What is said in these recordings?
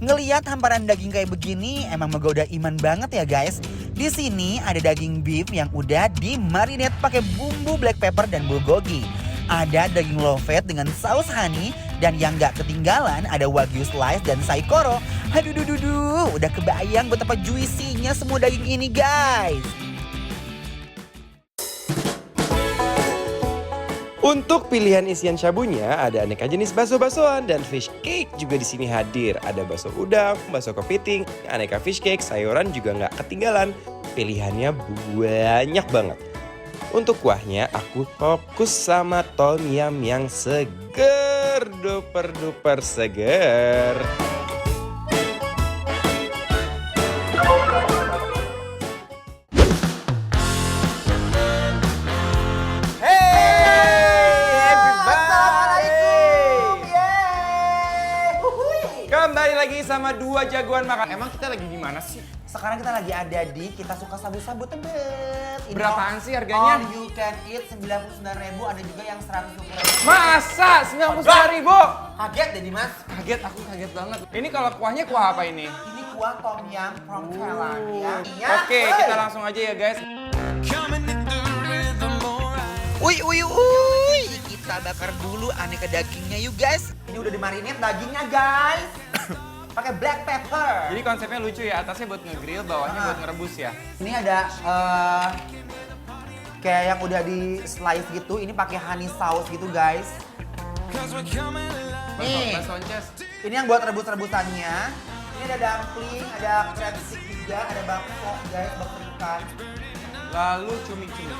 Ngeliat hamparan daging kayak begini emang menggoda iman banget ya guys. Di sini ada daging beef yang udah dimarinate pakai bumbu black pepper dan bulgogi. Ada daging low fat dengan saus honey dan yang gak ketinggalan ada wagyu slice dan saikoro. Aduh duh duh duh, udah kebayang betapa juicy-nya semua daging ini guys. Untuk pilihan isian shabunya ada aneka jenis bakso-baksoan dan fish cake juga di sini hadir. Ada bakso udang, bakso kepiting, aneka fish cake, sayuran juga nggak ketinggalan. Pilihannya banyak banget. Untuk kuahnya aku fokus sama tom yum yang seger, duper seger. Kembali lagi sama dua jagoan makan. Emang kita lagi di mana sih? Sekarang kita lagi ada di Kita Suka Sabu-Sabu Tebet. Ini Berapaan sih harganya? All you can eat 99.000, ada juga yang 120.000. Masa 99.000? Kaget deh Dimas. Kaget, aku kaget banget. Ini kalau kuahnya kuah apa ini? Ini kuah tom yum from Thailand ya. Oke, kita langsung aja ya guys. Uy, kita bakar dulu aneka dagingnya yuk guys. Ini udah dimarinate dagingnya guys. Pakai black pepper. Jadi konsepnya lucu ya, atasnya buat ngegrill, bawahnya buat ngerebus ya. Ini ada kayak yang udah di slice gitu. Ini pakai honey sauce gitu guys. Nih, Bakso onces. ini yang buat rebus-rebusannya. Ini ada dumpling, ada crab stick juga, ada bakso guys, bakso ikan. Lalu cumi-cumi.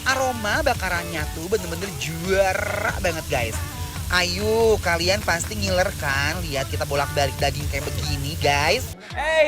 Aroma bakarannya tuh bener-bener juara banget guys. Ayo, kalian pasti ngiler kan lihat kita bolak-balik daging kayak begini guys.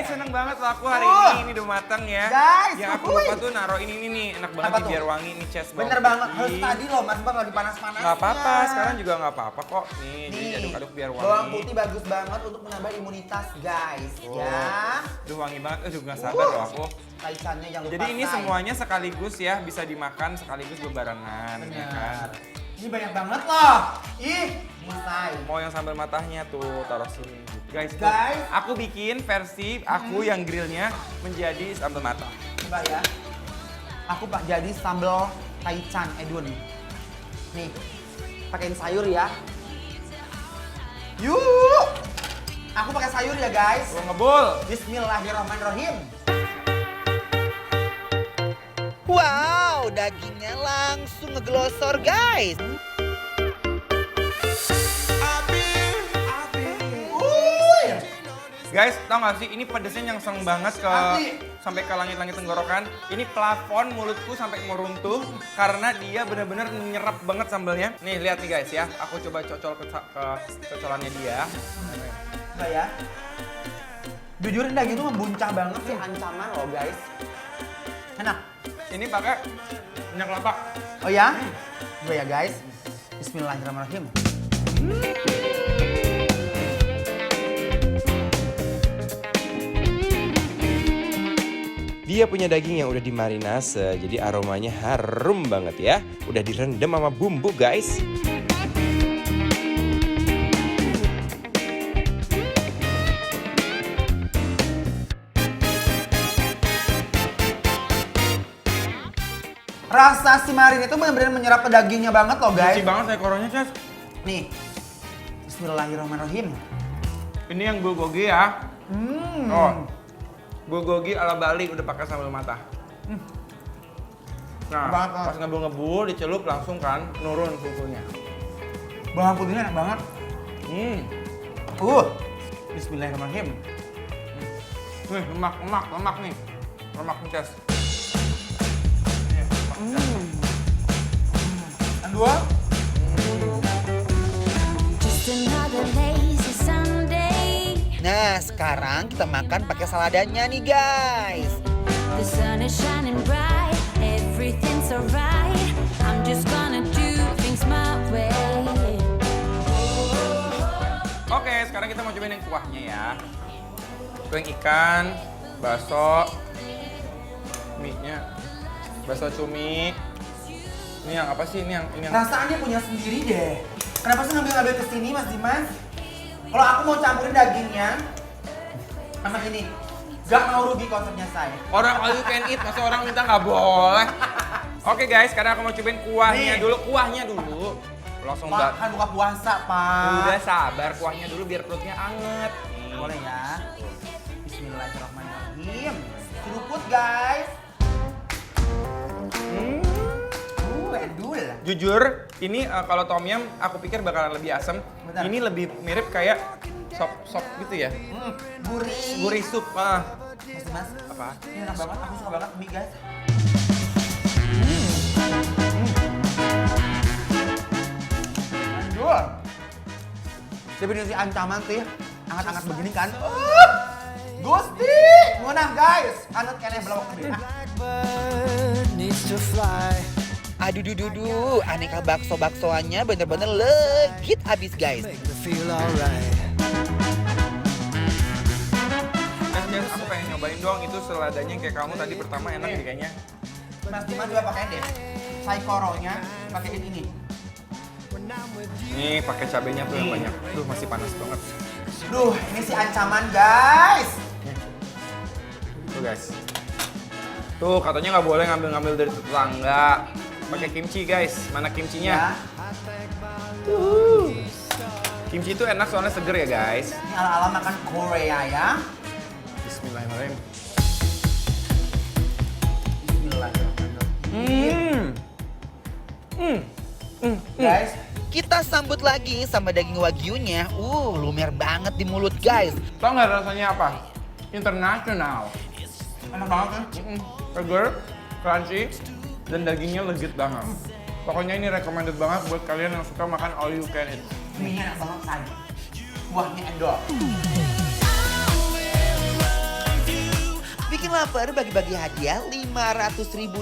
Seneng banget loh aku hari ini udah matang ya. Guys, yang aku lupa tuh naruh ini nih, enak banget Apa nih tuh? biar wangi nih chest bawang Bener banget, putih. harus tadi loh mas bang lagi panas-panas. Nggak apa-apa, sekarang juga nggak apa-apa kok. Nih, jadi Nih, aduk-aduk biar wangi. bawang putih bagus banget untuk menambah imunitas guys ya. Aduh wangi banget, aduh nggak sabar loh aku. Taichannya jangan lupa. Jadi ini say. semuanya sekaligus ya, bisa dimakan sekaligus bebarengan ya kan. Bener. Ini banyak banget loh. Ih, nisai. Mau yang sambal matahnya tuh taruh sini. Guys, tuh, Guys. aku bikin versi aku yang grillnya menjadi sambal matah. Coba ya. Aku pak jadi sambal Taichan Edun. Nih, pakein sayur ya. Yuk. Aku pakai sayur ya guys. Gua ngebul. Bismillahirrahmanirrahim. Wow, dagingnya langsung ngeglosor guys. Guys, tau gak sih ini pedesnya nyangseng banget ke Asli. sampai ke langit-langit tenggorokan. Ini plafon mulutku sampai meruntuh karena dia benar-benar nyerap banget sambalnya. Nih lihat nih guys ya, aku coba cocol ke cocolannya dia. Enggak ya? Jujur daging itu membuncah banget sih, ancaman loh guys. Enak. Ini pakai minyak kelapa. Oh ya? Coba ya guys. Bismillahirrahmanirrahim. Dia punya daging yang udah dimarinase, jadi aromanya harum banget ya. Udah direndam sama bumbu guys. Rasa si marin itu benar-benar menyerap ke dagingnya banget loh guys. Juicy banget ekoronya, Ces. Nih. Bismillahirrahmanirrahim. Ini yang bulgogi ya. Hmm. Oh. Bulgogi ala Bali udah pakai sambal matah. Nah, Banget, pas ngebul-ngebul dicelup langsung kan nurun suhunya. Bawang putihnya enak banget. Bismillahirrahmanirrahim. Nih, lemak nih. Lemak nih, Ces. Yang dua. Nah, sekarang kita makan pakai saladanya nih, guys. The sun is shining bright, everything's alright. I'm just gonna do things my way. Oke, sekarang kita mau cobain yang kuahnya ya. Kuah ikan, bakso, mie-nya, bakso cumi. Ini yang apa sih? Ini yang Rasanya punya sendiri deh. Kenapa sih ngambil-ngambil kesini, Mas Dimas? Kalau aku mau campurin dagingnya sama ini, gak mau rugi konsepnya saya. Orang all you can eat, masa orang minta nggak boleh. Oke guys, sekarang aku mau cobain kuahnya Nih. dulu. Kuahnya dulu. Langsung Makan buka puasa, Pak. Udah sabar, kuahnya dulu biar perutnya anget. Nih. Boleh ya. Bismillahirrahmanirrahim. Seruput guys. Edul. Jujur, ini kalau tom yum aku pikir bakalan lebih asam. Benar. Ini lebih mirip kayak sop gitu ya. Gurih. Gurih sup. Mas. Apa? Ini enak banget. Aku suka banget mie guys. Edul. Definisi ancaman sih. Anget-anget begini kan. Gusti, ngunah guys. Anut kene belok gede. Aduh dudu, aneka bakso-baksoannya bener-bener legit abis guys. Guys, aku pengen nyobain doang itu seladanya kayak kamu tadi pertama enak nih kayaknya. Mas Dimas juga pakai deh. Saikoronya pakein ini. Nih pakai cabenya tuh yang banyak. Duh masih panas banget. Duh, ini si ancaman guys. Tuh guys. Tuh katanya nggak boleh ngambil-ngambil dari tetangga. Pakai kimchi guys. Mana kimchinya? Ya. Kimchi itu enak soalnya seger ya guys. Ini ala-ala makan Korea ya. Bismillahirrahmanirrahim. Guys, kita sambut lagi sama daging wagyunya. Lumer banget di mulut guys. Tau nggak rasanya apa? Internasional. Enak banget kan? Seger, crunchy, dan dagingnya legit banget. Pokoknya ini recommended banget buat kalian yang suka makan all you can eat. Mie enak banget kan. Kuahnya endol. Bikin lapar bagi-bagi hadiah Rp500.000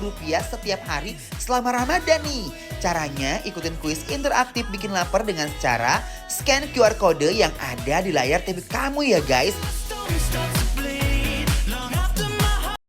setiap hari selama Ramadan nih. Caranya ikutin kuis interaktif bikin lapar dengan cara scan QR code yang ada di layar TV kamu ya guys.